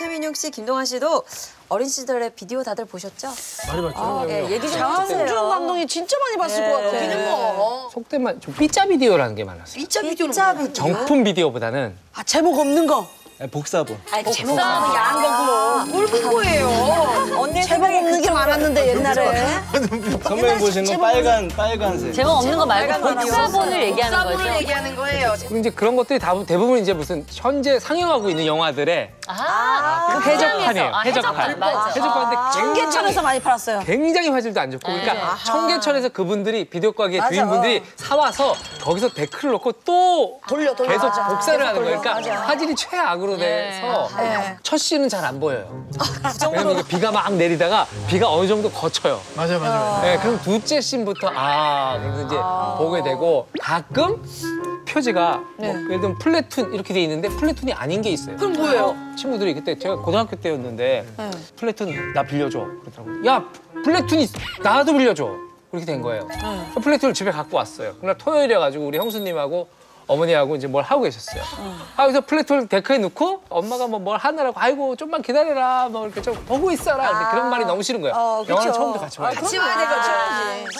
최민용 씨, 김동완 씨도 어린 시절에 비디오 다들 보셨죠? 많이 봤죠. 예, 얘기 좀 장항준 해주세요. 감독이 진짜 많이 봤을 것 같아. 네. 뭐. 속된 말, 좀 삐짜 비디오라는 게 많았어요. 삐짜 비디오는 삐짜 뭐야? 비디오. 정품 비디오보다는 아, 제목 없는 거. 복사본. 제목 야한 거고. 뭘 본 거예요? 언니 제목 없는 게 많았는데 옛날에. 선배님 보시는 건 빨간색. 제목 없는 거 말고 복사본을 얘기하는 거죠. 복사본을 얘기하는 거예요. 그리고 이제 그런 것들이 대부분 이제 무슨 현재 상영하고 있는 영화들의 그 해적판이에요. 극장에서. 해적판. 맞아. 해적판인데 청계천에서 많이 팔았어요. 굉장히 화질도 안 좋고 그러니까 청계천에서 그분들이 비디오 가게 주인분들이 사와서 거기서 데크를 놓고 또 돌려. 계속 맞아. 복사를 하는 거예요. 돌려. 그러니까 맞아. 화질이 최악으로 돼서 네. 첫 씬은 잘 안 보여요. 왜냐면 이게 비가 막 내리다가 비가 어느 정도 거쳐요. 맞아요. 네, 그럼 둘째 씬부터 그래서 이제 보게 되고 가끔 표지가 뭐 예를 들면 플래툰 이렇게 돼 있는데 플래툰이 아닌 게 있어요. 그럼 뭐예요? 친구들이 그때 제가 고등학교 때였는데 플래툰 나 빌려줘 그러더라고요. 야 플래툰이 나도 빌려줘 그렇게 된 거예요. 플래툰을 집에 갖고 왔어요. 그날 토요일에 가지고 우리 형수님하고 어머니하고 이제 뭘 하고 계셨어요. 그래서 플래툰을 데크에 넣고 엄마가 뭐 뭘 하느라고 아이고 좀만 기다려라 뭐 이렇게 좀 보고 있어라. 근데 그런 말이 너무 싫은 거예요. 영화는 처음부터 같이 봐요. 같이 봐야 되겠죠.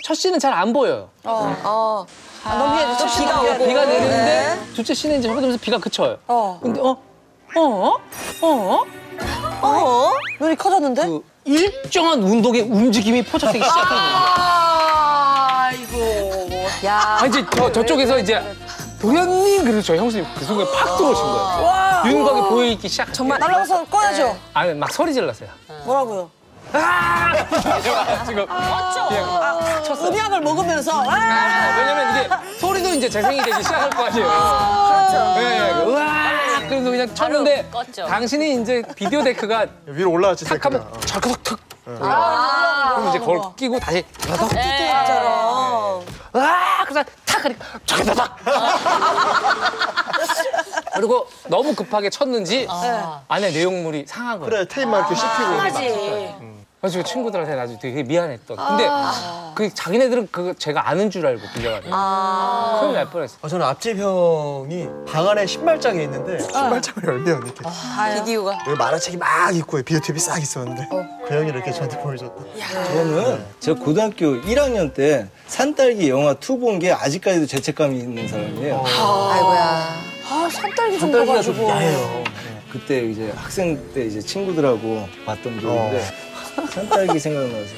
첫 씬은 잘 안 보여요. 넘겨야 돼. 비가 오고. 비가 내리는데 둘째 씬에 이제 접어들면서 비가 그쳐요. 근데 눈이 커졌는데? 그 일정한 운동의 움직임이 포착되기 시작하는 거예요. 아이고. 야, 이제 저쪽에서 이제 도련님 그래서 저희 형수님 그 순간 팍 들어오신 거예요. 와. 윤곽이 보이기 시작. 정말 날라가서 꺼야죠. 아니 막 소리 질렀어요. 뭐라고요? 지금 음약을 먹으면서. 왜냐면 이게 소리도 이제 재생이 되기 시작할 거 아니에요. 그렇죠. 네, 으악 그래서 그냥 쳤는데 껐죠. 당신이 이제 비디오 데크가 위로 올라왔지. 탁 하면 절크덕 탁. 그럼 이제 그걸 끼고 다시 절크덕 그래서 탁 하니까 절크덕 그리고 너무 급하게 쳤는지 안에 내용물이 상한 거예요. 그래 테이프만 이렇게 씹히고. 하지. 그래서 친구들한테 나중에 되게 미안했던. 근데 그 자기네들은 그거 제가 아는 줄 알고 빌려가지고. 큰일 날 뻔했어. 저는 앞집 형이 방 안에 신발장이 있는데 신발장을 열면 이렇게 비디오가. 여기 만화책이 막 있고 비디오 탭이 싹 있었는데 그 형이 이렇게 저한테 보여줬다. 저는 제가 고등학교 1학년 때 산딸기 영화 2 본 게 아직까지도 죄책감이 있는 사람이에요. 아이고야. 산딸기 좀 산딸기가 좀 봐가지고. 야해요. 그때 이제 학생 때 이제 친구들하고 봤던 기억인데 산딸기 생각나서